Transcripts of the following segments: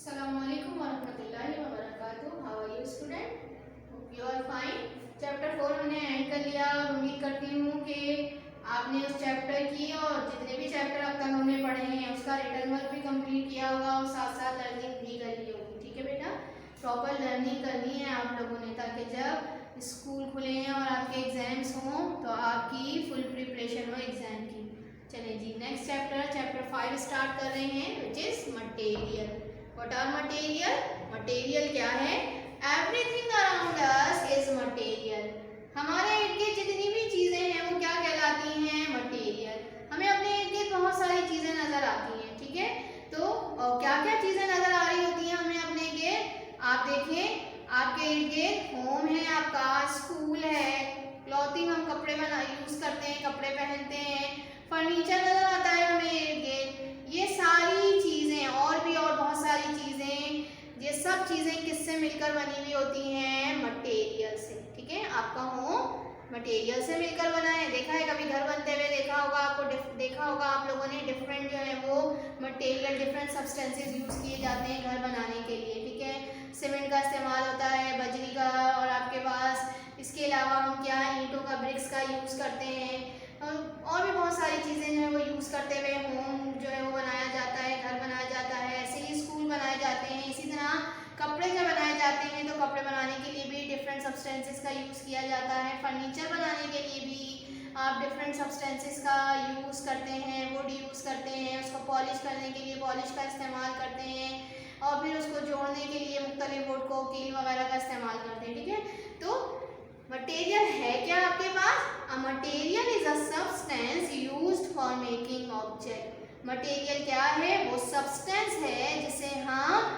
Assalamualaikum warahmatullahi wabarakatuh. How are you student? Hope you are fine. Chapter 4 हमने and कर लिया और उम्मीद करती हूँ कि आपने उस चैप्टर की और जितने भी चैप्टर अब तक हमने पढ़े हैं उसका रिटर्न वर्क भी कंप्लीट किया होगा और साथ साथ लर्निंग भी कर ली होगी। ठीक है बेटा, प्रॉपर लर्निंग करनी है आप लोगों ने ताकि जब स्कूल खुले हैं और आपके एग्जाम्स हों तो आपकी फुल प्रिपरेशन हो एग्जाम की। चलिए जी, नेक्स्ट चैप्टर 5 स्टार्ट कर रहे हैं which is material. What are material? Material क्या है? Everything around us is material. हमारे इर्द गिर्द जितनी भी चीजें हैं वो क्या कहलाती हैं? मटेरियल। हमें अपने इर्द गिर्द बहुत सारी चीजें नजर आती हैं, ठीक है? तो क्या क्या चीजें नजर आ रही होती हैं हमें अपने गिर्द? आप देखें, आपके इर्द गिर्द होम है आपका, स्कूल है, क्लॉथिंग हम कपड़े बना यूज करते हैं, कपड़े पहनते हैं, फर्नीचर नजर आता है हमें इर्द गिर्द। ये सारी चीजें और भी और बहुत सारी चीजें, ये सब चीजें किससे मिलकर बनी हुई होती हैं? मटेरियल से। ठीक है, आपका होम मटेरियल से मिलकर बना है। देखा है कभी घर बनते हुए देखा होगा आपको, देखा होगा आप लोगों ने डिफरेंट जो है वो मटेरियल, डिफरेंट सब्सटेंसेस यूज किए जाते हैं घर बनाने के लिए। ठीक है, सीमेंट का इस्तेमाल होता है, बजरी का, और आपके पास इसके अलावा हम क्या है ईंटों का, ब्रिक्स का यूज करते हैं, और भी बहुत सारी चीज़ें जो है वो यूज़ करते हुए होम जो है वो बनाया जाता है, घर बनाया जाता है। ऐसे ही स्कूल बनाए जाते हैं। इसी तरह कपड़े जब बनाए जाते हैं तो कपड़े बनाने के लिए भी डिफरेंट सब्सटेंसेस का यूज़ किया जाता है। फर्नीचर बनाने के लिए भी आप डिफरेंट सब्सटेंसेस का यूज़ करते हैं, वुड यूज़ करते हैं। उसको पॉलिश करने के लिए पॉलिश का इस्तेमाल करते हैं, और फिर उसको जोड़ने के लिए मुख्तलिफ वुड को, कील वगैरह का इस्तेमाल करते हैं। ठीक है, तो मटेरियल है क्या आपके पास? A material is a substance used for making object. Material क्या है? वो सब्सटेंस है जिसे हम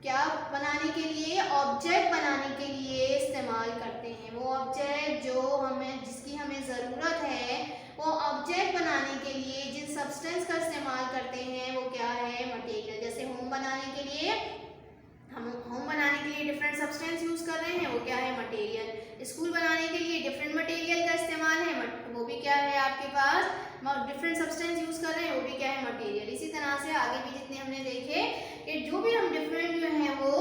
क्या बनाने के लिए, ऑब्जेक्ट बनाने के लिए इस्तेमाल करते हैं। वो ऑब्जेक्ट जो हमें, जिसकी हमें ज़रूरत है, वो ऑब्जेक्ट बनाने के लिए जिन सब्सटेंस का इस्तेमाल करते हैं वो क्या है? मटेरियल। जैसे होम बनाने के लिए, हम होम बनाने के लिए डिफरेंट सब्सटेंस यूज कर रहे हैं, वो क्या है? मटेरियल। स्कूल बनाने के लिए डिफरेंट मटेरियल का इस्तेमाल है, वो भी क्या है आपके पास? डिफरेंट सब्सटेंस यूज कर रहे हैं, वो भी क्या है? मटेरियल। इसी तरह से आगे भी जितने हमने देखे कि जो भी हम डिफरेंट जो है वो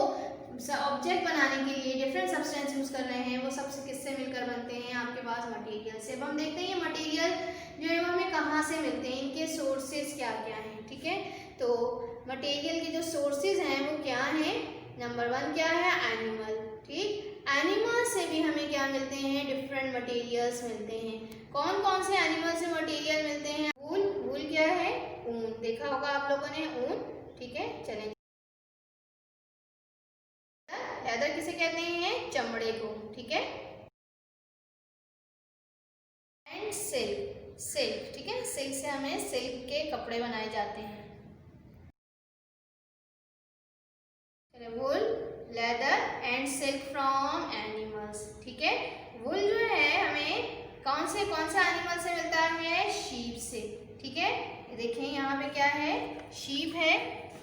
ऑब्जेक्ट बनाने के लिए डिफरेंट सब्सटेंस यूज कर रहे हैं वो सबसे किससे मिलकर बनते हैं? आपके पास मटेरियल से। अब हम देखते हैं ये मटेरियल जो है वो हमें कहाँ से मिलते हैं, इनके सोर्सेज क्या क्या हैं। ठीक है, तो मटेरियल के जो सोर्सेज हैं वो क्या हैं? नंबर 1 क्या है? एनिमल। ठीक, एनिमल से भी हमें क्या मिलते हैं? डिफरेंट मटेरियल्स मिलते हैं। कौन कौन से एनिमल से मटेरियल मिलते हैं? वूल। वूल क्या है? ऊन। देखा होगा आप लोगों ने ऊन। ठीक है, चलें। लेदर किसे कहते हैं? चमड़े को। ठीक है, एंड सिल्क। सिल्क, ठीक है, सिल्क से हमें सिल्क के कपड़े बनाए जाते हैं। Wool, leather and silk from animals. ठीक है, वुल जो है हमें कौन से एनिमल से मिलता है? शीप से। ठीक है, देखें यहाँ पे क्या है? शीप है।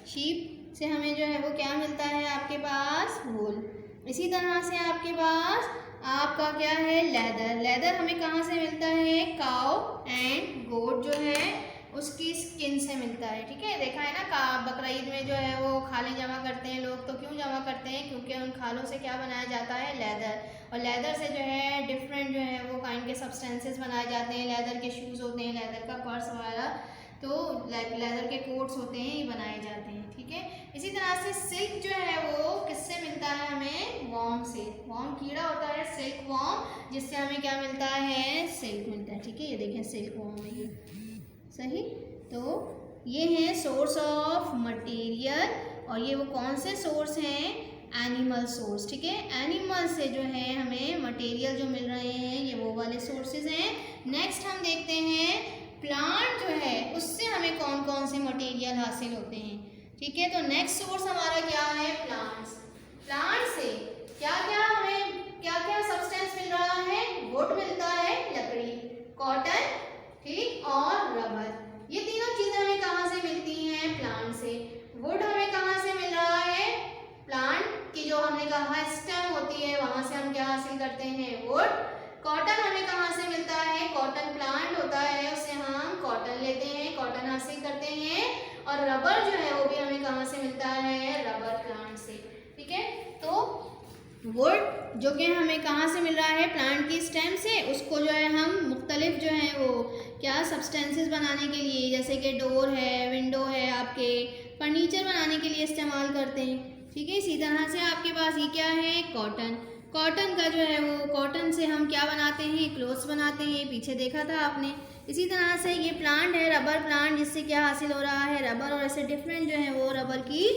शीप से हमें जो है वो क्या मिलता है आपके पास? वुल। इसी तरह से आपके पास आपका क्या है? लेदर। लेदर हमें कहाँ से मिलता है? काउ एंड गोट जो है उसकी स्किन से मिलता है। ठीक है, देखा है ना बकरा ईद में जो है वो खालें जमा करते हैं लोग, तो क्यों जमा करते हैं? क्योंकि उन खालों से क्या बनाया जाता है? लेदर। और लेदर से जो है डिफरेंट जो है वो काइंड के सब्सटेंसेस बनाए जाते हैं। लेदर के शूज़ होते हैं, लेदर का पर्स वगैरह, तो लेदर के कोट्स होते हैं, ये बनाए जाते हैं। ठीक है, इसी तरह से सिल्क जो है वो किससे मिलता है हमें? वॉर्म से। वॉर्म कीड़ा होता है, सिल्क वॉर्म, जिससे हमें क्या मिलता है? सिल्क मिलता है। ठीक है, ये देखें सिल्क वॉर्म है ये। सही, तो ये है सोर्स ऑफ मटेरियल, और ये वो कौन से सोर्स हैं? Animal source. ठीक है, एनिमल से जो है हमें मटेरियल जो मिल रहे हैं ये वो वाले सोर्सेज हैं। नेक्स्ट हम देखते हैं प्लांट जो है उससे हमें कौन कौन से मटेरियल हासिल होते हैं। ठीक है, तो नेक्स्ट सोर्स हमारा क्या है? प्लांट्स। प्लांट से क्या क्या हमें क्या क्या सब्सटेंस मिल रहा है? वुड मिलता है, लकड़ी, कॉटन, ठीक, और रबर। ये तीनों चीजें हमें कहाँ से मिलती हैं? प्लांट से। वुड हमें कहाँ से मिल रहा है? प्लांट की जो हमने कहा स्टेम होती है वहां से हम क्या हासिल करते हैं? वुड। कॉटन हमें कहाँ से मिलता है? कॉटन प्लांट होता है, उससे हम कॉटन लेते हैं, कॉटन हासिल करते हैं। और रबर जो है वो भी हमें कहाँ से मिलता है, रबर प्लांट से। ठीक है, तो वुड जो कि हमें कहाँ से मिल रहा है, प्लांट की स्टेम से, उसको जो है हम मुख्तलिफ जो है वो क्या सब्सटेंसेस बनाने के लिए, जैसे कि डोर है, विंडो है, आपके फर्नीचर बनाने के लिए इस्तेमाल करते हैं। ठीक है, इसी तरह से आपके पास ये क्या है, कॉटन। कॉटन का जो है वो, कॉटन से हम क्या बनाते हैं, क्लोथ्स बनाते हैं, पीछे देखा था आपने। इसी तरह से ये प्लांट है रबर प्लांट, जिससे क्या हासिल हो रहा है, रबर, और ऐसे डिफरेंट जो है वो रबर की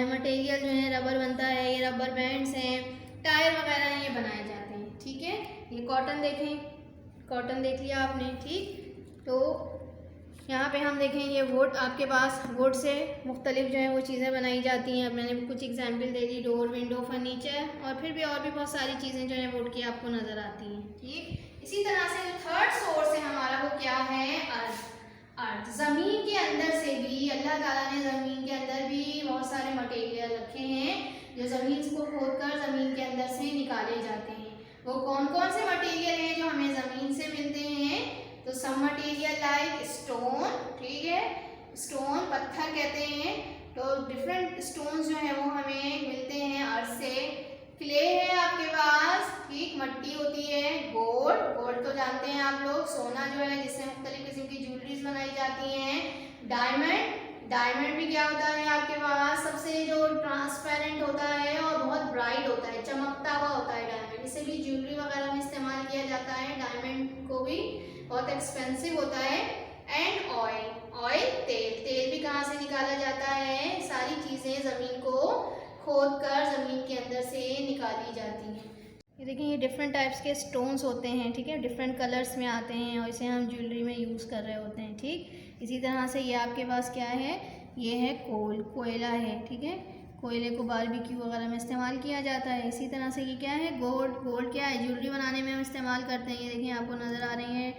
मटेरियल जो है रबर बनता है, ये रबर बैंड्स हैं, टायर वगैरह ये बनाए जाते हैं। ठीक है, ये कॉटन देखें, कॉटन देख लिया आपने। ठीक, तो यहाँ पे हम देखें ये वुड, आपके पास वुड से मुख्तलिफ जो है वो चीज़ें बनाई जाती हैं। अब मैंने कुछ एग्जांपल दे दी, डोर, विंडो, फर्नीचर, और फिर भी और भी बहुत सारी चीज़ें जो है वुड की आपको नज़र आती हैं। ठीक, इसी तरह से जो थर्ड सोर्स है हमारा वो क्या है, अर्थ। अर्थ, ज़मीन के अंदर से भी अल्लाह ताला ने ज़मीन के अंदर भी बहुत सारे मटेरियल रखे हैं जो ज़मीन को खोदकर ज़मीन के अंदर से निकाले जाते हैं। वो कौन कौन से मटेरियल हैं जो हमें ज़मीन से मिलते हैं, तो सम मटेरियल लाइक स्टोन, ठीक है, स्टोन पत्थर कहते हैं, तो डिफरेंट स्टोन्स जो है वो हमें मिलते हैं अर्थ से। क्ले है आपके पास, ठीक, मट्टी होती है। गोल्ड, गोल्ड तो जानते हैं आप लोग, सोना जो है जिससे मुख्तलिफ किस्म की ज्वेलरीज बनाई जाती हैं। डायमंड, डायमंड भी क्या होता है आपके पास, सबसे जो ट्रांसपेरेंट होता है और बहुत ब्राइट होता है, चमकता हुआ होता है डायमंड, इसे भी ज्वेलरी वगैरह में इस्तेमाल किया जाता है। डायमंड को भी बहुत एक्सपेंसिव होता है। एंड ऑयल, ऑयल तेल, तेल भी कहाँ से निकाला जाता है, सारी चीज़ें ज़मीन को खोदकर ज़मीन के अंदर से निकाली जाती हैं। ये देखिए, ये डिफरेंट टाइप्स के स्टोन्स होते हैं। ठीक है, डिफरेंट कलर्स में आते हैं और इसे हम ज्वेलरी में यूज़ कर रहे होते हैं। ठीक, इसी तरह से ये आपके पास क्या है, ये है कोल, कोयला है। ठीक है, कोयले को बारबेक्यू वगैरह में इस्तेमाल किया जाता है। इसी तरह से ये क्या है, गोल्ड, गोल्ड क्या है, ज्वेलरी बनाने में हम इस्तेमाल करते हैं। ये देखिए आपको नज़र आ रही हैं,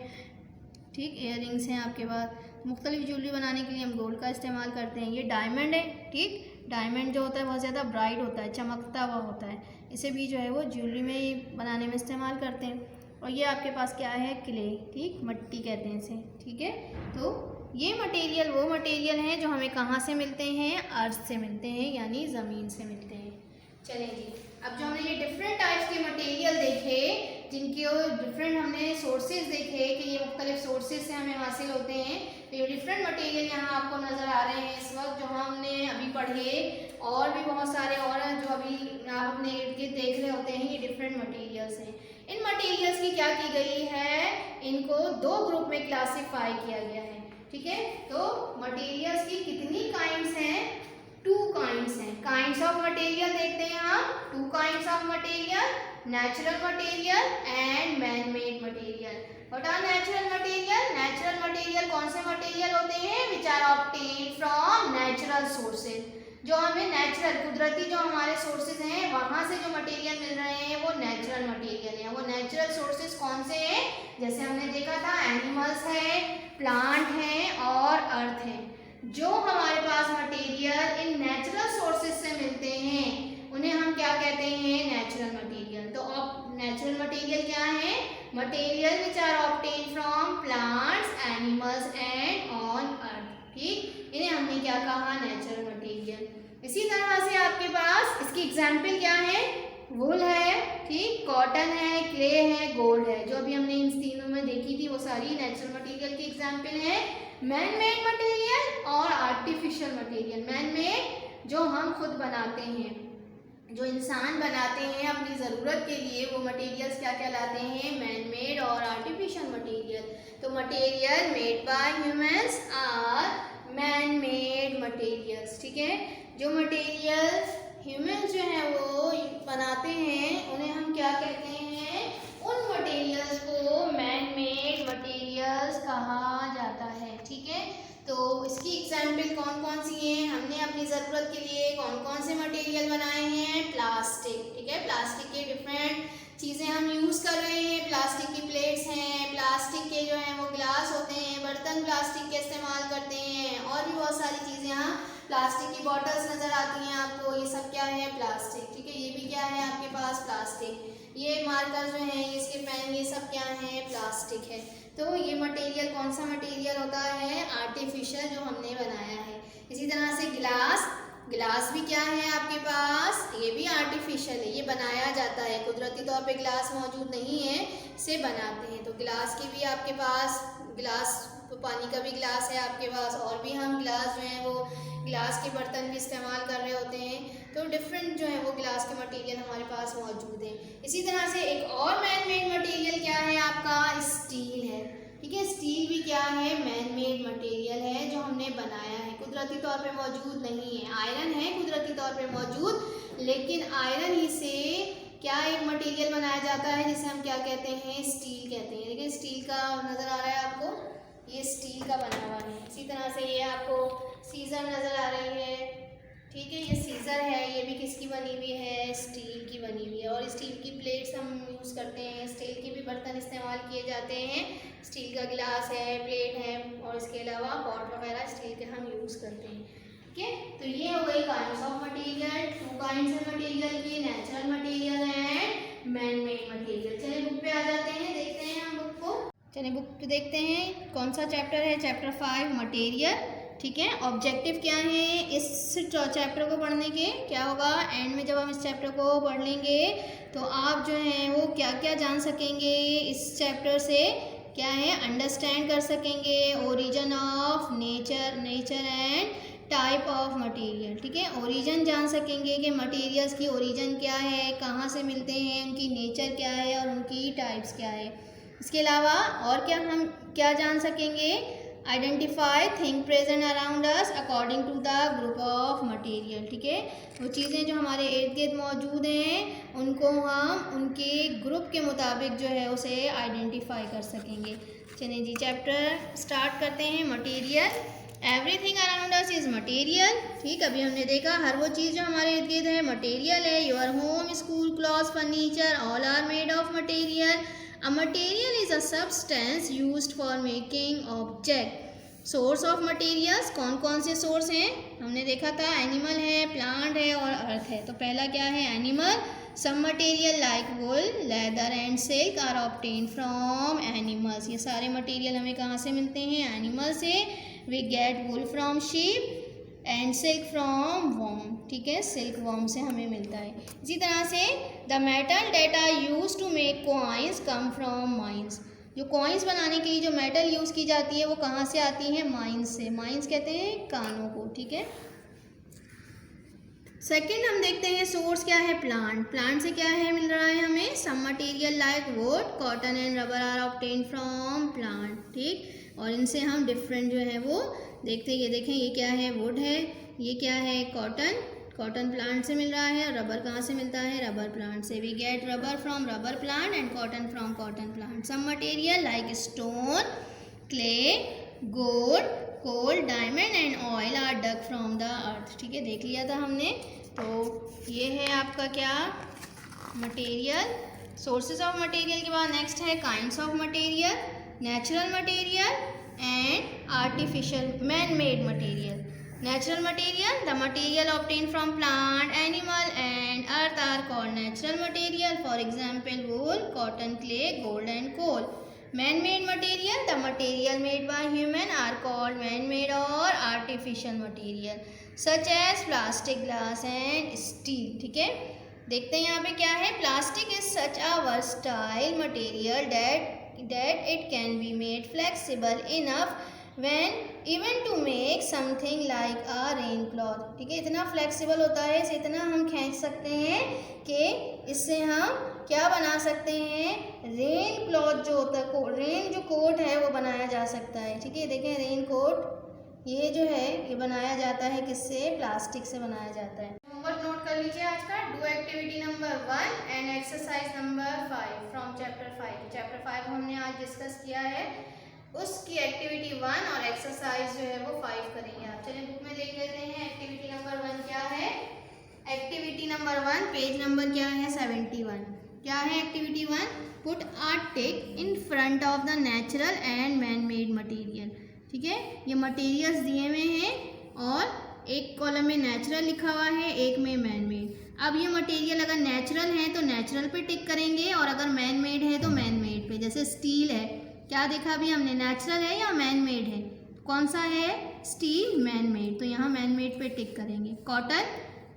ठीक, इयररिंग्स हैं आपके पास, मुख्तलिफ ज्वेलरी बनाने के लिए हम गोल्ड का इस्तेमाल करते हैं। ये डायमंड है। ठीक, डायमंड जो होता है बहुत ज़्यादा ब्राइट होता है, चमकता हुआ होता है, इसे भी जो है वो ज्वेलरी में बनाने में इस्तेमाल करते हैं। और ये आपके पास क्या है, क्ले, ठीक, मट्टी कहते हैं इसे। ठीक है, तो ये मटेरियल वो मटेरियल हैं जो हमें कहाँ से मिलते हैं, अर्थ से मिलते हैं, यानी ज़मीन से मिलते हैं। चलें जी, अब जो हमने ये डिफरेंट टाइप्स के मटेरियल देखे, जिनके डिफरेंट हमने सोर्सेज देखे कि ये मुख्तलिफ सोर्सेज से हमें हासिल होते हैं, तो ये डिफरेंट मटेरियल यहाँ आपको नज़र आ रहे हैं इस वक्त जो हमने अभी पढ़े, और भी बहुत सारे और हैं जो अभी आप अपने इर्द गिर्द देख रहे होते हैं। ये डिफरेंट मटेरियल्स हैं। इन मटेरियल्स की क्या की गई है, इनको दो ग्रुप में क्लासीफाई किया गया है। ठीक है, तो मटेरियल्स की कितनी काइंड्स हैं, 2 काइंड्स हैं। काइंड्स ऑफ मटेरियल देखते हैं हम, 2 kinds of material, natural material and man made material. What are natural material, natural material कौन से मटेरियल होते हैं, which are obtained from natural sources, जो हमें नेचुरल कुदरती जो हमारे सोर्सेज हैं वहाँ से जो मटेरियल मिल रहे हैं वो नेचुरल मटेरियल हैं। वो नेचुरल सोर्सेज कौन से हैं, जैसे हमने देखा था एनिमल्स है, प्लांट हैं और अर्थ है। जो हमारे पास मटेरियल इन नेचुरल सोर्सेज से मिलते हैं उन्हें हम क्या कहते हैं, नेचुरल मटेरियल। तो अब नेचुरल मटेरियल क्या है, material which are obtained from plants, animals and on earth. ठीक, इन्हें हमने क्या कहा, नेचुरल मटेरियल। इसी तरह से आपके पास इसकी एग्जाम्पल क्या है, वूल है, ठीक, कॉटन है, क्ले है, गोल्ड है, जो अभी हमने इन तीनों में देखी थी वो सारी नेचुरल मटेरियल की एग्जाम्पल है। मैन मेड मटेरियल और आर्टिफिशियल मटेरियल, मैन मेड जो हम खुद बनाते हैं, जो इंसान बनाते हैं अपनी ज़रूरत के लिए, वो मटेरियल्स क्या कहलाते हैं, मैन मेड और आर्टिफिशियल मटेरियल। तो material made by humans are man made materials. ठीक है, जो मटेरियल्स ह्यूमंस जो हैं वो बनाते हैं उन्हें हम क्या कहते हैं, उन मटेरियल्स को मैन मेड मटेरियल्स कहा जाता है। ठीक है, तो इसकी एग्जाम्पल कौन कौन सी हैं, हमने अपनी ज़रूरत के लिए कौन कौन से मटेरियल बनाए हैं, प्लास्टिक। ठीक है, प्लास्टिक के डिफरेंट चीज़ें हम यूज़ कर रहे हैं, प्लास्टिक की प्लेट्स हैं, प्लास्टिक के जो हैं वो ग्लास होते हैं, बर्तन प्लास्टिक के इस्तेमाल करते हैं, और भी बहुत सारी चीज़ें, यहाँ प्लास्टिक की बॉटल्स नज़र आती हैं आपको, ये सब क्या है, प्लास्टिक। ठीक है, ये भी क्या है आपके पास, प्लास्टिक। ये मार्कर जो हैं, इसके पेन, ये सब क्या है, प्लास्टिक है। तो ये मटेरियल कौन सा मटेरियल होता है, आर्टिफिशियल जो हमने बनाया है। इसी तरह से गिलास, गिलास भी क्या है आपके पास, ये भी आर्टिफिशियल है, ये बनाया जाता है, कुदरती तौर पे गिलास मौजूद नहीं है, इसे बनाते हैं। तो गिलास की भी आपके पास, गिलास तो पानी का भी गिलास है आपके पास, और भी हम गिलास जो हैं वो गिलास के बर्तन भी इस्तेमाल कर रहे होते हैं। तो डिफरेंट जो है वो गिलास के मटेरियल हमारे पास मौजूद हैं। इसी तरह से एक और मैन मेड मटेरियल क्या है आपका, स्टील है। ठीक है, स्टील भी क्या है, मैन मेड मटेरियल है जो हमने बनाया है, कुदरती तौर पे मौजूद नहीं है। आयरन है कुदरती तौर पे मौजूद, लेकिन आयरन ही से क्या एक मटेरियल बनाया जाता है जिसे हम क्या कहते हैं, स्टील कहते हैं। देखिए स्टील का नज़र आ रहा है आपको, ये स्टील का बना हुआ है। इसी तरह से ये आपको सीजर नज़र आ रही है। ठीक है, ये सीजर है, ये भी किसकी बनी हुई है, स्टील की बनी हुई है। और स्टील की प्लेट्स हम यूज़ करते हैं, स्टील के भी बर्तन इस्तेमाल किए जाते हैं। स्टील का गिलास है, प्लेट है, और इसके अलावा पॉट वगैरह स्टील के हम यूज़ करते हैं। ठीक है, तो ये हो गई kinds of material, 2 kinds of material की, natural material and man made material. चलिए बुक पे आ जाते हैं, देखते हैं हम बुक को। चलिए बुक पे देखते हैं कौन सा चैप्टर है, चैप्टर 5 मटेरियल। ठीक है, ऑब्जेक्टिव क्या है इस चैप्टर को पढ़ने के, क्या होगा एंड में जब हम इस चैप्टर को पढ़ लेंगे तो आप जो हैं वो क्या क्या जान सकेंगे इस चैप्टर से, क्या है अंडरस्टैंड कर सकेंगे origin of nature and type of material. ठीक है, ओरिजिन जान सकेंगे कि मटेरियल्स की ओरिजिन क्या है, कहाँ से मिलते हैं, उनकी नेचर क्या है और उनकी टाइप्स क्या है। इसके अलावा और क्या हम क्या जान सकेंगे, identify thing present around us according to the group of material. ठीक है, वो चीज़ें जो हमारे इर्द गिर्द मौजूद हैं उनको हम उनके ग्रुप के मुताबिक जो है उसे आइडेंटिफाई कर सकेंगे। चलिए जी चैप्टर स्टार्ट करते हैं। Material, everything around us is material. ठीक, अभी हमने देखा हर वो चीज़ जो हमारे इर्द गिर्द है मटेरियल है। Your home, school, clothes, furniture all are made of material. A material is a substance used for making object. Source of materials, कौन कौन से सोर्स हैं हमने देखा था, एनिमल है, प्लांट है और अर्थ है। तो पहला क्या है, animal. Some material like wool, leather and silk are obtained from animals. ये सारे मटेरियल हमें कहाँ से मिलते हैं, एनिमल से। We get wool from sheep and silk from worm. ठीक है, सिल्क वॉर्म से हमें मिलता है। इसी तरह से the metal that are use to make coins come from mines. जो कॉइन्स बनाने के लिए जो मेटल यूज़ की जाती है वो कहाँ से आती है, माइंस से। माइंस कहते हैं कानों को। ठीक है, सेकेंड हम देखते हैं सोर्स क्या है, प्लांट। प्लांट से क्या है मिल रहा है हमें, some material like wood, cotton and rubber are obtain from plant. ठीक, और इनसे हम डिफरेंट जो है वो देखते हैं। ये देखें, ये क्या है, वुड है, ये क्या है, कॉटन। कॉटन प्लांट से मिल रहा है, और रबर कहाँ से मिलता है, रबर प्लांट से। We get rubber from rubber plant and cotton from cotton plant. Some material like stone, clay, gold, coal, diamond and oil are dug from the earth. ठीक है, देख लिया था हमने। तो ये है आपका क्या, मटेरियल, सोर्सेज ऑफ मटेरियल के बाद नेक्स्ट है kinds of material, natural material and artificial man made material. Natural material, the material obtained from plant, animal and earth are called natural material. For example, wool, cotton, clay, gold and coal. Man-made material, the material made by human are called man-made or artificial material, such as plastic, glass and steel. ठीक है, देखते हैं यहाँ पे क्या है, plastic is such a versatile material that it can be made flexible enough when even to make something like a rain cloth. ठीक है, इतना फ्लेक्सिबल होता है, इसे इतना हम खींच सकते हैं कि इससे हम क्या बना सकते हैं, रेन क्लॉथ जो होता है, रेन जो कोट है वो बनाया जा सकता है। ठीक है, देखें रेन कोट ये जो है ये बनाया जाता है किससे, प्लास्टिक से बनाया जाता है। होमवर्क नोट कर लीजिए आज का, do activity number 1 and exercise number 5 from chapter 5। Chapter 5 हमने आज डिस्कस किया है, उसकी एक्टिविटी 1 और एक्सरसाइज जो है वो 5 करेंगे आप। चलिए बुक में देख लेते हैं एक्टिविटी नंबर 1 क्या है। एक्टिविटी नंबर 1 पेज नंबर क्या है, 71। क्या है activity 1, put a tick in front of the natural and man made material. ठीक है, ये मटेरियल्स दिए हुए हैं और एक कॉलम में नेचुरल लिखा हुआ है, एक में मैन मेड। अब ये मटेरियल अगर नेचुरल है तो नेचुरल पे टिक करेंगे, और अगर मैन मेड है तो मैन मेड पे। जैसे स्टील है, क्या देखा अभी हमने, नेचुरल है या मैन मेड है, कौन सा है? स्टील मैन मेड, तो यहाँ मैन मेड पे टिक करेंगे। कॉटन,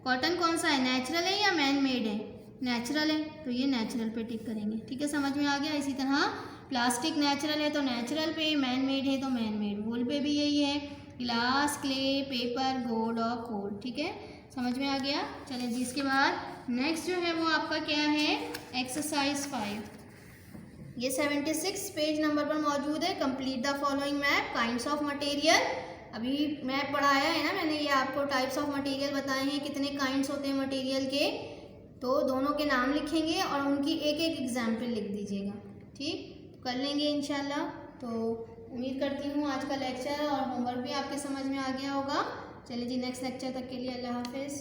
कॉटन कौन सा है? नेचुरल है या मैन मेड है? नेचुरल है, तो ये नेचुरल पे टिक करेंगे। ठीक है, समझ में आ गया। इसी तरह प्लास्टिक नेचुरल है तो नेचुरल पे, मैन मेड है तो मैन मेड। वूल पे भी यही है, ग्लास, क्ले, पेपर, गोल्ड और कोल। ठीक है, समझ में आ गया। चलिए जी, इसके बाद नेक्स्ट जो है वो आपका क्या है? एक्सरसाइज 5। ये 76 पेज नंबर पर मौजूद है। Complete the following map, kinds of material. अभी मैप पढ़ाया है ना मैंने, ये आपको टाइप्स ऑफ मटेरियल बताए हैं, कितने काइंड्स होते हैं मटेरियल के, तो दोनों के नाम लिखेंगे और उनकी एक एक एग्जाम्पल लिख दीजिएगा। ठीक, कर लेंगे इंशाल्लाह। तो उम्मीद करती हूँ आज का लेक्चर और होमवर्क भी आपके समझ में आ गया होगा। चलिए जी, नेक्स्ट लेक्चर तक के लिए अल्लाह हाफिज़।